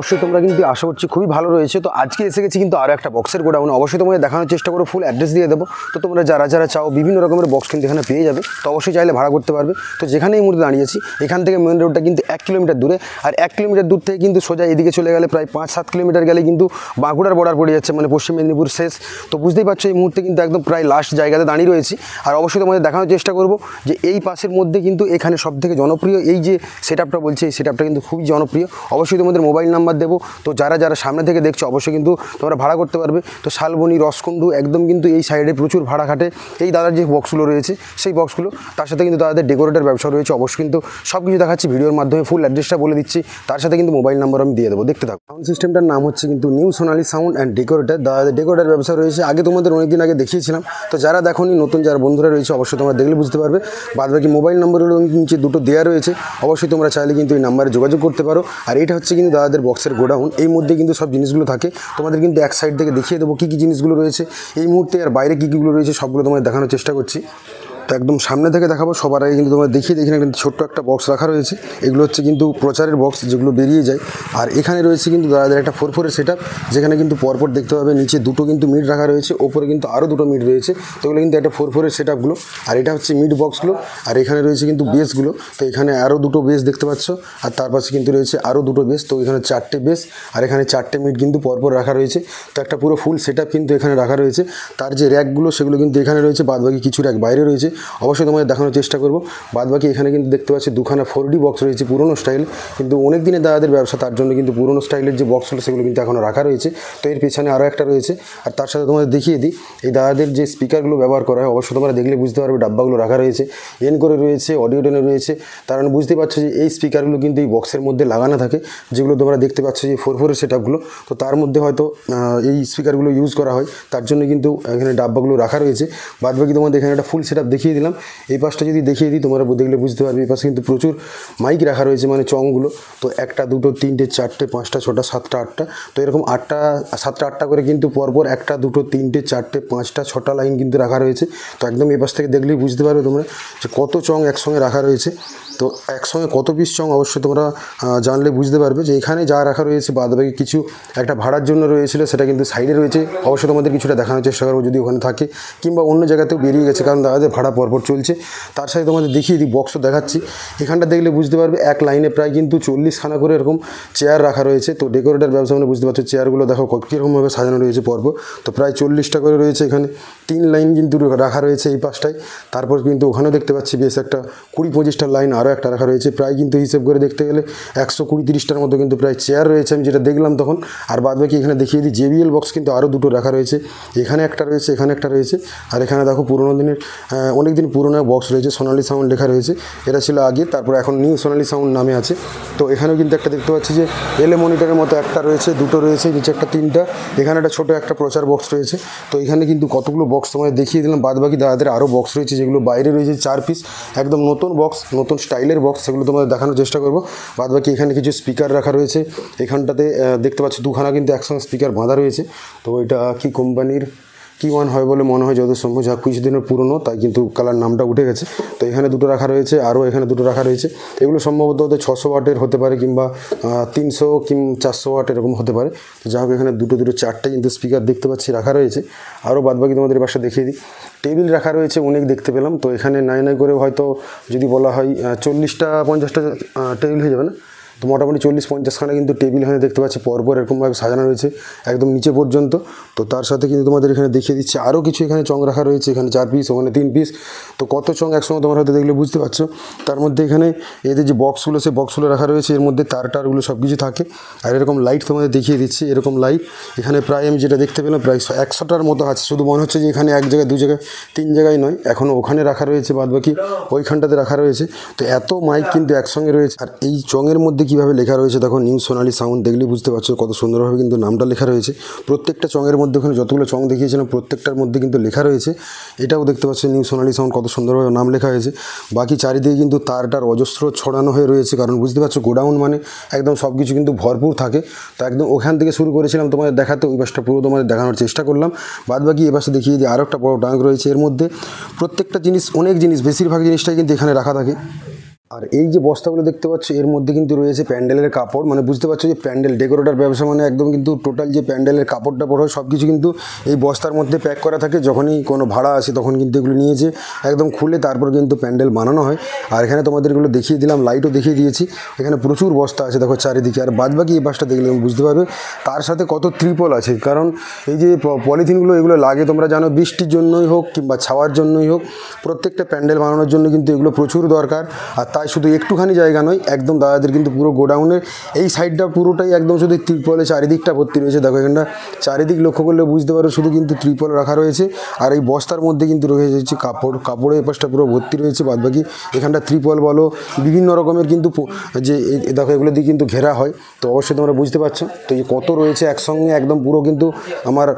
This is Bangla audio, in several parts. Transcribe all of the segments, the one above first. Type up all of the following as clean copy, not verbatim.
অবশ্যই তোমরা কিন্তু আশা করছি খুবই ভালো রয়েছে। তো আজকে এসে গেছি কিন্তু আরও একটা বক্সের গোডাউন, অবশ্যই তোমাদের দেখানোর চেষ্টা করবো, ফুল অ্যাড্রেস দিয়ে দেবো। তো তোমরা যারা যারা চাও বিভিন্ন রকমের বক্স কিন্তু এখানে পেয়ে যাবে, তো অবশ্যই চাইলে ভাড়া করতে পারবে। তো যেখানে এই মুহূর্তে দাঁড়িয়েছি এখান থেকে মেন রোডটা কিন্তু 1 কিলোমিটার দূরে, আর 1 কিলোমিটার দূর থেকে কিন্তু সোজা এদিকে চলে গেলে প্রায় 5-7 কিলোমিটার গেলে কিন্তু বাঁকুড়ার বর্ডার পড়ে যাচ্ছে, মানে পশ্চিম মেদিনীপুর শেষ। তো বুঝতেই পারছো এই মুহূর্তে কিন্তু একদম প্রায় লাস্ট জায়গাতে দাঁড়িয়ে রয়েছি। আর অবশ্যই তোমাদের দেখানোর চেষ্টা করবো যে এই পাশের মধ্যে কিন্তু এখানে সবথেকে জনপ্রিয় এই যে সেটআপটা বলছে, এই সেটআপটা কিন্তু খুবই জনপ্রিয়। অবশ্যই তোমাদের মোবাইল নাম্বার দেবো, তো যারা যারা সামনে থেকে দেখছো অবশ্যই কিন্তু তোমরা ভাড়া করতে পারবে। তো শালবনি, রসকুন্ডু একদম কিন্তু এই সাইডে প্রচুর ভাড়া খাটে এই দাদার যে বক্সগুলো রয়েছে সেই বক্সগুলো, তার সাথে কিন্তু দাদাদের ডেকোরেটের ব্যবসা রয়েছে। অবশ্যই কিন্তু সব কিছু দেখাচ্ছি ভিডিওর মাধ্যমে, ফুল অ্যাড্রেসটা বলে দিচ্ছি, তার সাথে কিন্তু মোবাইল নাম্বার আমি দিয়ে দেবো, দেখতে থাকো। সাউন্ড সিস্টেমটার নাম হচ্ছে কিন্তু new Sonali sound and decorator. দাদাদের ডেকোরেটার ব্যবসা রয়েছে, আগে তোমাদের অনেকদিন আগে দেখিয়েছিলাম। তো যারা দেখোনি, নতুন যারা বন্ধুরা রয়েছে অবশ্যই তোমরা দেখলে বুঝতে পারবে। বাদবাকি মোবাইল নম্বরগুলো নিচে দুটো দেওয়া রয়েছে, অবশ্যই তোমরা চাইলে কিন্তু এই নাম্বারে যোগাযোগ করতে পারো। আর এটা হচ্ছে কিন্তু দাদাদের বক্সের গোডাউন, এই মধ্যে কিন্তু সব জিনিসগুলো থাকে। তোমাদের কিন্তু এক সাইড থেকে দেখিয়ে দেবো কী কী জিনিসগুলো রয়েছে এই মুহূর্তে, আর বাইরে কী কীগুলো রয়েছে সবগুলো তোমাদের দেখানোর চেষ্টা করছি। তো একদম সামনে থেকে দেখাবো, সবার আগে কিন্তু তোমরা দেখিয়ে দেখি কিন্তু ছোট্ট একটা বক্স রাখা রয়েছে। এগুলো হচ্ছে কিন্তু প্রচারের বক্স যেগুলো বেরিয়ে যায়। আর এখানে রয়েছে কিন্তু দাদাদের একটা 4-4-এর সেটআপ, যেখানে কিন্তু পরপর দেখতে পাবে নিচে দুটো কিন্তু মিড রাখা রয়েছে, ওপরে কিন্তু আরও দুটো মিড রয়েছে। তো এগুলো কিন্তু একটা 4-4-এর সেটআপগুলো। আর এটা হচ্ছে মিড বক্সগুলো, আর এখানে রয়েছে কিন্তু বেসগুলো। তো এখানে আরও দুটো বেস দেখতে পাচ্ছ, আর তার পাশে কিন্তু রয়েছে আরও দুটো বেস। তো এখানে 4টে বেস আর এখানে 4টে মিড কিন্তু পরপর রাখা রয়েছে। তো একটা পুরো ফুল সেটআপ কিন্তু এখানে রাখা রয়েছে। তার যে র্যাকগুলো সেগুলো কিন্তু এখানে রয়েছে, বাদবাকি কিছু র্যাক বাইরে রয়েছে, অবশ্যই তোমাদের দেখানোর চেষ্টা করবো। বাদবাকি এখানে কিন্তু দেখতে পাচ্ছি দুখানা 4D বক্স রয়েছে, পুরনো স্টাইল, কিন্তু অনেক দিনের দাদাদের ব্যবসা, তার জন্য কিন্তু পুরনো স্টাইলের যে বক্সগুলো সেগুলো কিন্তু এখনও রাখা রয়েছে। তো এর পেছনে আরও একটা রয়েছে। আর তার সাথে তোমাদের দেখিয়ে দিই এই দাদাদের যে স্পিকারগুলো ব্যবহার করা হয়, অবশ্যই তোমরা দেখলে বুঝতে পারবে ডাব্বাগুলো রাখা রয়েছে, এন করে রয়েছে, অডিও টেনে রয়েছে। তার মানে বুঝতে পারছো যে এই স্পিকারগুলো কিন্তু এই বক্সের মধ্যে লাগানো থাকে, যেগুলো তোমরা দেখতে পাচ্ছ যে 4-4-এর সেটআপগুলো। তো তার মধ্যে হয়তো এই স্পিকারগুলো ইউজ করা হয়, তার জন্য কিন্তু এখানে ডাব্বাগুলো রাখা রয়েছে। বাদবাকি তোমাদের এখানে একটা ফুল সেটআপ দেখিয়ে দিলাম। এই পাশটা যদি দেখিয়ে দিই তোমরা দেখলে বুঝতে পারবে, এই পাশে কিন্তু প্রচুর মাইক রাখা রয়েছে, মানে চংগুলো। তো 1টা 2টো 3টে 4টে 5টা 6টা 7টা 8টা, তো এরকম 8টা 7টা 8টা করে কিন্তু পরপর 1টা 2টো 3টে 4টে 5টা 6টা লাইন কিন্তু রাখা রয়েছে। তো একদম এই পাশ থেকে দেখলেই বুঝতে পারবে তোমরা যে কত চং একসঙ্গে রাখা রয়েছে। তো একসঙ্গে কত পিস চং অবশ্যই তোমরা জানলে বুঝতে পারবে যে এখানে যা রাখা রয়েছে। বাদবাকি কিছু একটা ভাড়ার জন্য রয়েছিল, সেটা কিন্তু সাইডে রয়েছে, অবশ্যই তোমাদের কিছুটা দেখানোর চেষ্টা করবো যদি ওখানে থাকে, কিংবা অন্য জায়গাতেও বেরিয়ে গেছে, কারণ দাদাদের ভাড়া পরপর চলছে। তার সাথে তোমাদের দেখিয়ে দিই, বক্সও দেখাচ্ছি। এখানটা দেখলে বুঝতে পারবে এক লাইনে প্রায় কিন্তু 40খানা করে এরকম চেয়ার রাখা রয়েছে। তো ডেকোরেটার ব্যবসা মানে বুঝতে পারছো চেয়ারগুলো দেখো কীরকমভাবে সাজানো রয়েছে পরপর। তো প্রায় 40টা করে রয়েছে এখানে, 3 লাইন কিন্তু রাখা রয়েছে এই পাশটায়। তারপর কিন্তু ওখানেও দেখতে পাচ্ছি বেশ একটা 20-25টা লাইন আরও একটা রাখা রয়েছে। প্রায় কিন্তু হিসেব করে দেখতে গেলে 120-30টার মতো কিন্তু প্রায় চেয়ার রয়েছে, আমি যেটা দেখলাম তখন। আর বাদবাকি এখানে দেখিয়ে দিই JBL বক্স কিন্তু আরও দুটো রাখা রয়েছে, এখানে একটা রয়েছে, এখানে একটা রয়েছে। আর এখানে দেখো পুরোনো দিনের অনেক দিন পুরোনো বক্স রয়েছে, সোনালী সাউন্ড লেখা রয়েছে। এটা ছিল আগে, তারপর এখন নিউ সোনালী সাউন্ড নামে আছে। তো এখানেও কিন্তু একটা দেখতে পাচ্ছি যে এলএ মনিটরের মতো একটা রয়েছে, দুটো রয়েছে, নিচে একটা 3টা, এখানে একটা ছোটো একটা প্রচার বক্স রয়েছে। তো এখানে কিন্তু কতগুলো বক্স তোমাদের দেখিয়ে দিলাম। বাদবাকি দাদাদের আরও বক্স রয়েছে, যেগুলো বাইরে রয়েছে 4 পিস, একদম নতুন বক্স, নতুন স্টাইলের বক্স, সেগুলো তোমাদের দেখানোর চেষ্টা করবো। বাদবাকি এখানে কিছু স্পিকার রাখা রয়েছে। এখানটাতে দেখতে পাচ্ছি দুখানা কিন্তু একসঙ্গে স্পিকার বাঁধা রয়েছে। তো এটা কি কোম্পানির কি1 হয় বলে মনে হয়, যত সম্ভব, যা কিছুদিনের পুরনো, তাই কিন্তু কালার নামটা উঠে গেছে। তো এখানে দুটো রাখা রয়েছে, আরও এখানে দুটো রাখা রয়েছে। এগুলো সম্ভবত 600 ওয়াটের হতে পারে, কিংবা 300 কিংবা 400 ওয়াট এরকম হতে পারে। তো যাই হোক, এখানে দুটো 4টে কিন্তু স্পিকার দেখতে পাচ্ছি রাখা রয়েছে। আরও বাদবাকি তোমাদের বাসা দেখিয়ে দিই, টেবিল রাখা রয়েছে অনেক দেখতে পেলাম। তো এখানে নাই করে হয়তো যদি বলা হয় 40টা 50টা টেবিল হয়ে যাবে না, তো মোটামুটি 40-50খানা কিন্তু টেবিল এখানে দেখতে পাচ্ছি পরপর এরকমভাবে সাজানো রয়েছে একদম নিচে পর্যন্ত। তো তার সাথে কিন্তু তোমাদের এখানে দেখিয়ে দিচ্ছি আরও কিছু এখানে চং রাখা রয়েছে, এখানে 4 পিস, ওখানে 3 পিস। তো কত চং একসঙ্গে তোমরা হয়তো দেখলে বুঝতে পারছো। তার মধ্যে এখানে এদের যে বক্সগুলো, সেই বক্সগুলো রাখা রয়েছে, এর মধ্যে তারগুলো সব কিছু থাকে। আর এরকম লাইট তোমাদের দেখিয়ে দিচ্ছি, এরকম লাইট এখানে প্রায় আমি যেটা দেখতে পেলাম প্রায় 100টার মতো আছে। শুধু মনে হচ্ছে যে এখানে এক জায়গায় 2 জায়গায় 3 জায়গায় নয়, এখনও ওখানে রাখা রয়েছে, বাদবাকি ওইখানটাতে রাখা রয়েছে। তো এত মাইক কিন্তু একসঙ্গে রয়েছে। আর এই চঙের মধ্যে কীভাবে লেখা রয়েছে দেখো, নিউ সোনালী সাউন্ড, দেখলেই বুঝতে পারছো কত সুন্দরভাবে কিন্তু নামটা লেখা রয়েছে। প্রত্যেকটা চঙের মধ্যে ওখানে যতগুলো চং দেখিয়েছিলাম প্রত্যেকটার মধ্যে কিন্তু লেখা রয়েছে। এটাও দেখতে পাচ্ছি নিউ সোনালী সাউন্ড, কত সুন্দরভাবে নাম লেখা হয়েছে। বাকি চারিদিকে কিন্তু তারটার অজস্র ছড়ানো হয়ে রয়েছে, কারণ বুঝতে পারছো গোডাউন মানে একদম সব কিছু কিন্তু ভরপুর থাকে। তো একদম ওখান থেকে শুরু করেছিলাম তোমাদের দেখাতে, ওই পাশটা পুরো তোমাদের দেখানোর চেষ্টা করলাম। বাদবাকি এ পাশে দেখিয়ে দিই আরও একটা বড় ট্যাঙ্ক রয়েছে, এর মধ্যে প্রত্যেকটা জিনিস, অনেক জিনিস, বেশিরভাগ জিনিসটাই কিন্তু এখানে রাখা থাকে। আর এই যে বস্তাগুলো দেখতে পাচ্ছ এর মধ্যে কিন্তু রয়েছে প্যান্ডেলের কাপড়, মানে বুঝতে পারছো যে প্যান্ডেল ডেকোরেটর ব্যবসা মানে একদম কিন্তু টোটাল যে প্যান্ডেলের কাপড় টাপড় হয় সব কিছু কিন্তু এই বস্তার মধ্যে প্যাক করা থাকে। যখনই কোনো ভাড়া আসে তখন কিন্তু এগুলো নিয়েছে একদম খুলে তারপর কিন্তু প্যান্ডেল বানানো হয়। আর এখানে তোমাদের এগুলো দেখিয়ে দিলাম, লাইটও দেখিয়ে দিয়েছি। এখানে প্রচুর বস্তা আছে দেখো চারিদিকে। আর বাদবাকি এই পাশটা দেখলে বুঝতে পারবে তার সাথে কত ত্রিপল আছে, কারণ এই যে পলিথিনগুলো এগুলো লাগে তোমরা জানো বৃষ্টির জন্যই হোক কিংবা ছাওয়ার জন্যই হোক, প্রত্যেকটা প্যান্ডেল বানানোর জন্য কিন্তু এগুলো প্রচুর দরকার। আর তাই শুধু একটুখানি জায়গা নয়, একদম দাদাদের কিন্তু পুরো গোডাউনের এই সাইডটা পুরোটাই একদম শুধু ত্রিপলে চারিদিকটা ভর্তি রয়েছে। দেখো এখানটা চারিদিক লক্ষ্য করলে বুঝতে পারো শুধু কিন্তু ত্রিপল রাখা রয়েছে। আর এই বস্তার মধ্যে কিন্তু রয়েছে কাপড়, কাপড়ের এই পাশটা পুরো ভর্তি রয়েছে। বাদবাকি এখানটা ত্রিপল বলো বিভিন্ন রকমের কিন্তু যে দেখো এগুলো দিয়ে কিন্তু ঘেরা হয়। তো অবশ্যই তোমরা বুঝতে পারছো তো এই কত রয়েছে একসঙ্গে, একদম পুরো কিন্তু আমার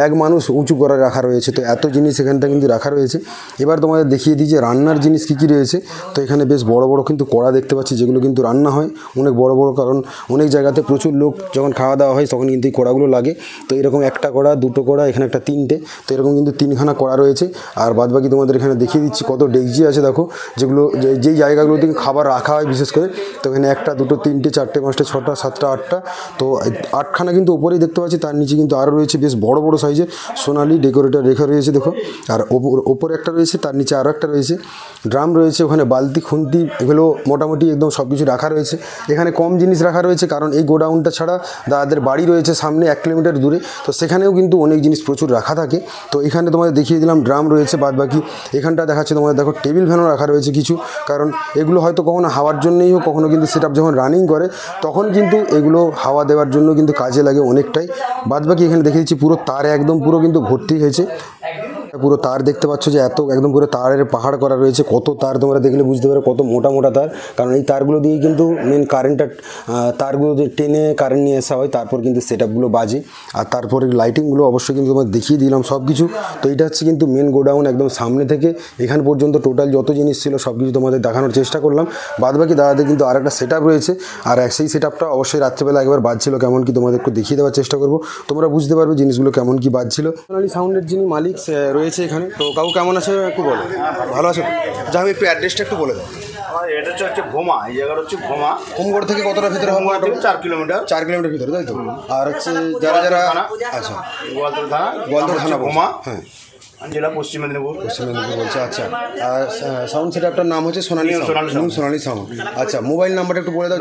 এক মানুষ উঁচু করে রাখা রয়েছে। তো এত জিনিস এখানটা কিন্তু রাখা রয়েছে। এবার তোমাদের দেখিয়ে দিই যে রান্নার জিনিস কী কী রয়েছে। তো এখানে বেশ বড় বড় কিন্তু কড়া দেখতে পাচ্ছি যেগুলো কিন্তু রান্না হয় অনেক বড় বড়, কারণ অনেক জায়গাতে প্রচুর লোক যখন খাওয়া দাওয়া হয় তখন কিন্তু এই কড়াগুলো লাগে। তো এরকম একটা কড়া, দুটো কড়া, এখানে একটা তিনটে, তো এরকম কিন্তু তিনখানা কড়া রয়েছে। আর বাদবাকি তোমাদের এখানে দেখিয়ে দিচ্ছি কত ডেকচি আছে দেখো, যেগুলো যেই জায়গাগুলো থেকে খাবার রাখা হয় বিশেষ করে। তো এখানে একটা, দুটো, তিনটে, চারটে, পাঁচটা, ছটা, সাতটা, আটটা, তো আটখানা কিন্তু ওপরেই দেখতে পাচ্ছি। তার নিচে কিন্তু আরও রয়েছে বেশ বড় বড় সাইজের সোনালি ডেকোরেটর রেখা রয়েছে দেখো। আর ওপরে একটা রয়েছে, তার নিচে আরও একটা রয়েছে, ড্রাম রয়েছে, ওখানে বালতি, খুন্তি, এগুলো মোটামুটি একদম সব কিছু রাখা রয়েছে। এখানে কম জিনিস রাখা রয়েছে কারণ এই গোডাউনটা ছাড়া দাদাদের বাড়ি রয়েছে সামনে 1 কিলোমিটার দূরে, তো সেখানেও কিন্তু অনেক জিনিস প্রচুর রাখা থাকে। তো এখানে তোমাদের দেখিয়ে দিলাম ড্রাম রয়েছে। বাদবাকি এখানটা দেখাচ্ছে তোমাদের দেখো টেবিল ফ্যানও রাখা রয়েছে কিছু, কারণ এগুলো হয়তো কখনো হাওয়ার জন্যই হোক, কখনো কিন্তু সেটআপ যখন রানিং করে তখন কিন্তু এগুলো হাওয়া দেওয়ার জন্য কিন্তু কাজে লাগে অনেকটাই। বাদবাকি এখানে দেখে দিচ্ছি পুরো তার একদম পুরো কিন্তু ভর্তি হয়েছে, পুরো তার দেখতে পাচ্ছ যে এত একদম পুরো তারের পাহাড় করা রয়েছে। কত তার তোমরা দেখলে বুঝতে পারো কত মোটা মোটা তার, কারণ এই তারগুলো দিয়ে কিন্তু মেন কারেন্টটা, তারগুলো দিয়ে টেনে কারেন্ট নিয়ে আসা হয়, তারপর কিন্তু সেটআপগুলো বাজে। আর তারপরে লাইটিংগুলো অবশ্যই কিন্তু তোমাদের দেখিয়ে দিলাম সব কিছু। তো এটা হচ্ছে কিন্তু মেন গোডাউন, একদম সামনে থেকে এখান পর্যন্ত টোটাল যত জিনিস ছিল সব কিছু তোমাদের দেখানোর চেষ্টা করলাম। বাদবাকি দাদাদের কিন্তু আর একটা সেটআপ রয়েছে, আর সেই সেটআপটা অবশ্যই রাত্রেবেলা একবার বাজছিল কেমন কি তোমাদের একটু দেখিয়ে দেওয়ার চেষ্টা করবো, তোমরা বুঝতে পারবে জিনিসগুলো কেমন কি বাজছিল। সোনালি সাউন্ডের যিনি মালিক রয়েছে এখানে, তো কাকু কেমন আছে একটু বলো। ভালো আছে, যাই হোক একটু অ্যাড্রেসটা একটু বলে দাও। এটা হচ্ছে ঘোমা, এই জায়গাটা হচ্ছে ঘোমা। হোমগড় থেকে কতটা ভিতরে হবে? 4 কিলোমিটার। 4 কিলোমিটার ভিতরে, তাই তো? আর হচ্ছে যারা যারা, আচ্ছা গোয়ালতোড় থানা ঘোমা, হ্যাঁ, জেলা পশ্চিম মেদিনীপুর। পশ্চিম মেদিনীপুর বলছে। আচ্ছা, আর সাউন্ড সেটআপটার নাম হচ্ছে সোনালি সাউন্ড। আচ্ছা, মোবাইল নাম্বারটা একটু বলে দাও।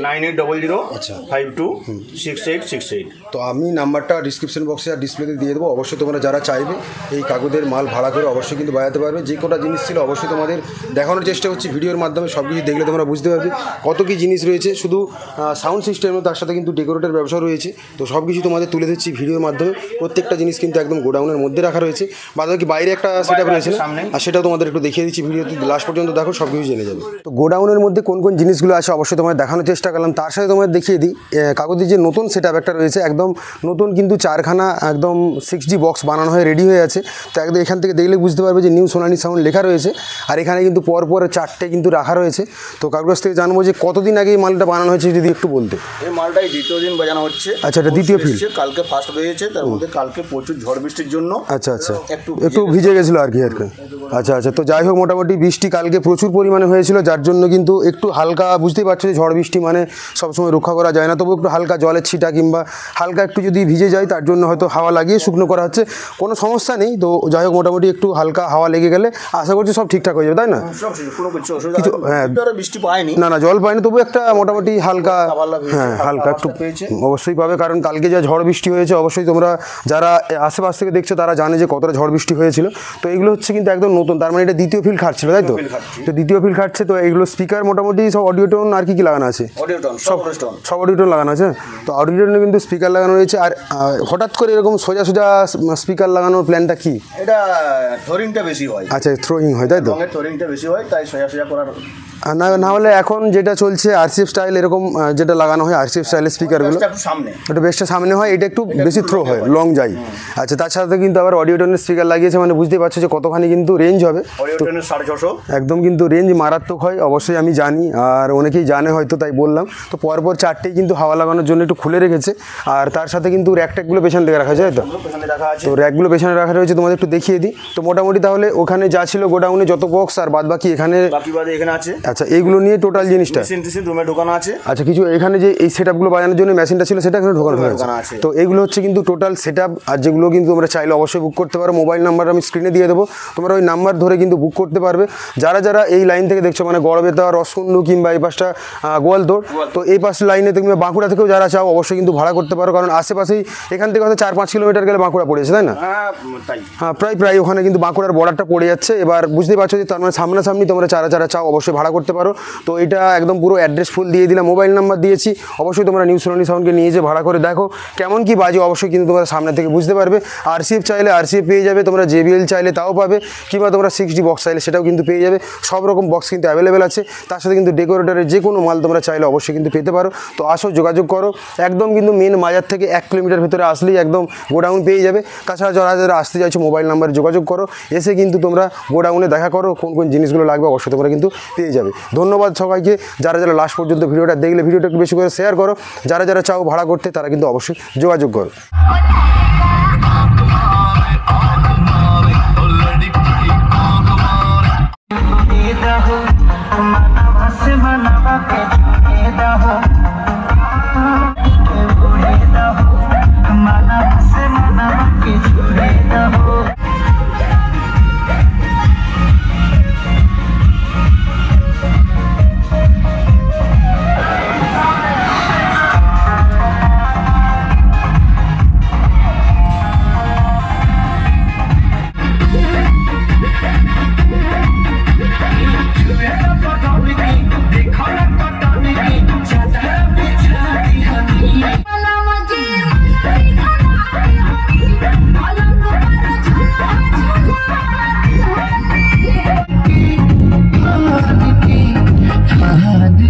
9800 আচ্ছা 526868। তো আমি নাম্বারটা ডিসক্রিপশন বক্সে আর ডিসপ্লেতে দিয়ে দেবো। অবশ্যই তোমরা যারা চাইবে এই কাকুদের মাল ভাড়া করে অবশ্যই কিন্তু বাজাতে পারবে। যে কটা জিনিস ছিল অবশ্যই তোমাদের দেখানোর চেষ্টা করছি ভিডিওর মাধ্যমে, সব কিছু দেখলে তোমরা বুঝতে পারবে কত কী জিনিস রয়েছে। শুধু সাউন্ড সিস্টেমও, তার সাথে কিন্তু ডেকোরেটের ব্যবসা রয়েছে। তো সব কিছু তোমাদের তুলে দিচ্ছি ভিডিওর মাধ্যমে। প্রত্যেকটা জিনিস কিন্তু একদম গোডাউনের মধ্যে রাখা রয়েছে। বাদবাকি বাইরে একটা সেটআপ রয়েছে না, আর সেটাও তোমাদের একটু দেখিয়ে দিচ্ছি ভিডিওতে, লাস্ট পর্যন্ত দেখো সব কিছু জেনে যাবে। তো গোডাউনের মধ্যে কোন কোন জিনিসগুলো আছে অবশ্যই তোমাদের দেখানোর চেষ্টা করলাম। তার সাথে তোমাদের দেখিয়ে দিই কাকুদের যে নতুন সেটআপ একটা রয়েছে, একদম নতুন কিন্তু 4খানা একদম 6G বক্স বানানো হয়ে রেডি হয়ে আছে। তো একদম এখান থেকে দেখলে বুঝতে পারবে যে নিউ সোনালি সাউন্ড লেখা রয়েছে। আর এখানে কিন্তু পরপর 4টে কিন্তু রাখা রয়েছে। তো কাকুর কাছ থেকে জানবো যে কতদিন আগে এই মালটা বানানো হয়েছে যদি একটু বলতে। এই মালটাই দ্বিতীয় দিন বাজানো হচ্ছে। আচ্ছা, এটা দ্বিতীয় ফিল। কালকে ফার্স্ট হয়েছে, তার মধ্যে কালকে প্রচুর ঝড় বৃষ্টির জন্য আচ্ছা একটু ভিজে গেছিলো আর কি। আচ্ছা, তো যাই হোক মোটামুটি বৃষ্টি কালকে প্রচুর পরিমাণে হয়েছিল, যার জন্য কিন্তু একটু হালকা, বুঝতেই পারছো যে ঝড় বৃষ্টি মানে সবসময় রক্ষা করা যায় না, তবু একটু হালকা জলের ছিটা কিংবা হালকা একটু যদি ভিজে যায় তার জন্য হয়তো হাওয়া লাগিয়ে শুকনো করা হচ্ছে, কোনো সমস্যা নেই। তো যাই হোক মোটামুটি একটু হালকা হাওয়া লেগে গেলে আশা করছি সব ঠিকঠাক হয়ে যাবে, তাই না? কিছু হ্যাঁ, বৃষ্টি পায়নি, না জল পায়নি, তবু একটা মোটামুটি হালকা, হ্যাঁ হালকা একটু অবশ্যই পাবে। কারণ কালকে যা ঝড় বৃষ্টি হয়েছে অবশ্যই তোমরা যারা আশেপাশ থেকে দেখছো তারা জানে যে কতটা ঝড় বৃষ্টি হয়েছিল। তো এগুলো হচ্ছে কিন্তু একদম নতুন, তার মানে এটা দ্বিতীয় ফিল খাটছিল, তাই তো? তো দ্বিতীয় ফিল খাটছে। তো এগুলো স্পিকার মোটামুটি সব অডিও টোন আর কি লাগানো আছে? সব অডিও টোন লাগানো আছে। তো অডিও টোনে কিন্তু স্পিকার লাগানো রয়েছে। আর হঠাৎ করে এরকম সোজা স্পিকার লাগানোর প্ল্যানটা কি? এটা থ্রোয়িংটা বেশি হয়। আচ্ছা, থ্রোয়িং হয়, তাই তো? থ্রোয়িংটা বেশি হয়, তাই সোজা করার না হলে এখন যেটা চলছে আরসিএফ স্টাইল, এরকম যেটা লাগানো হয় আরসিএফ স্টাইলের স্পিকারগুলো, ওটা বেশটা সামনে হয়, এটা একটু বেশি থ্রো হয়, লং যায়। আচ্ছা, তার সাথে কিন্তু আবার অডিও টোনের স্পিকার স্পিকার লাগিয়েছে, মানে বুঝতেই পারছো যে কতখানি কিন্তু রেঞ্জ হবে। অডিও টেনের 650 একদম কিন্তু রেঞ্জ মারাত্মক হয়, অবশ্যই আমি জানি, আর অনেকেই জানে হয়তো, তাই বললাম। তো পরপর 4টেই কিন্তু হাওয়া লাগানোর জন্য একটু খুলে রেখেছে, আর তার সাথে কিন্তু র্যাক ট্যাকগুলো পেছন দিকে রাখা যায়। তো পেছনে রাখা আছে। তো র্যাকগুলো পেছনে রাখা রয়েছে, তোমাদের একটু দেখিয়ে দিই। তো মোটামুটি তাহলে ওখানে যা ছিল গোডাউনে যত বক্স আর বাদ বাকি এখানে, বাকি বাদে এখানে আছে। আচ্ছা এইগুলো নিয়ে টোটাল জিনিসটা, মেশিন টেশিন রুমে ঢোকানো আছে। আচ্ছা কিছু এখানে যে এই সেটআপগুলো বাজানোর জন্য মেশিনটা ছিল সেটা এখানে ঢোকানো হয়েছে। আছে। তো এইগুলো হচ্ছে কিন্তু টোটাল সেটআপ, আর যেগুলো কিন্তু তোমরা চাইলে অবশ্যই বুক করতে পারো। মোবাইল নাম্বার আমি স্ক্রিনে দিয়ে দেবো, তোমরা ওই নাম্বার ধরে কিন্তু বুক করতে পারবে। যারা যারা এই লাইন থেকে দেখছো, মানে গড়বেতা, রসকুন্ডু কিংবা এই পাশটা গোয়ালতোড়, তো এই পাশ লাইনে তুমি বাঁকুড়া থেকেও যারা চাও অবশ্যই কিন্তু ভাড়া করতে পারো, কারণ আশেপাশেই এখান থেকে হয়তো 4-5 কিলোমিটার গেলে বাঁকুড়া পড়েছে, তাই না? হ্যাঁ তাই। হ্যাঁ প্রায় ওখানে কিন্তু বাঁকুড়ার বর্ডারটা পড়ে যাচ্ছে। এবার বুঝতেই পারছো যে তার মানে সামনাসামনি তোমরা যারা চাও অবশ্যই ভাড়া করতে পারো। তো এটা একদম পুরো অ্যাড্রেস ফুল দিয়ে দিলাম, মোবাইল নাম্বার দিয়েছি। অবশ্যই তোমরা নিউ সোনালী সাউন্ডকে নিয়ে যে ভাড়া করে দেখো কেমন কি বাজে, অবশ্যই কিন্তু তোমরা সামনে থেকে বুঝতে পারবে। আরসিএফ চাইলে আরসিএফ পেয়ে যাবে, তোমরা জেবিএল চাইলে তাও পাবে, কিংবা তোমরা 6D বক্স চাইলে সেটাও কিন্তু পেয়ে যাবে। সব রকম বক্স কিন্তু অ্যাভেলেবেল আছে, তার সাথে কিন্তু ডেকোরেটরের যে কোনো মাল তোমরা চাইলে অবশ্যই কিন্তু পেতে পারো। তো আসো, যোগাযোগ করো। একদম কিন্তু মেন বাজার থেকে 1 কিলোমিটার ভেতরে আসলেই একদম গোডাউন পেয়ে যাবে। তাছাড়া যারা আসতে চাইছো মোবাইল নাম্বারে যোগাযোগ করো, এসে কিন্তু তোমরা গোডাউনে দেখা করো, কোন কোন জিনিসগুলো লাগবে অবশ্যই তোমরা কিন্তু পেয়ে যাবে। ধন্যবাদ সবাইকে, যারা লাস্ট পর্যন্ত ভিডিওটা দেখলে ভিডিওটা একটু বেশি করে শেয়ার করো। যারা চাও ভাড়া করতে তারা কিন্তু অবশ্যই যোগাযোগ করো।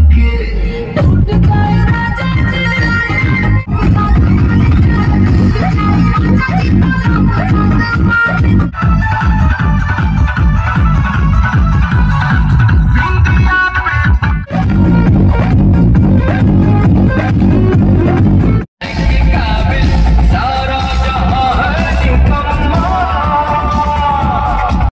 के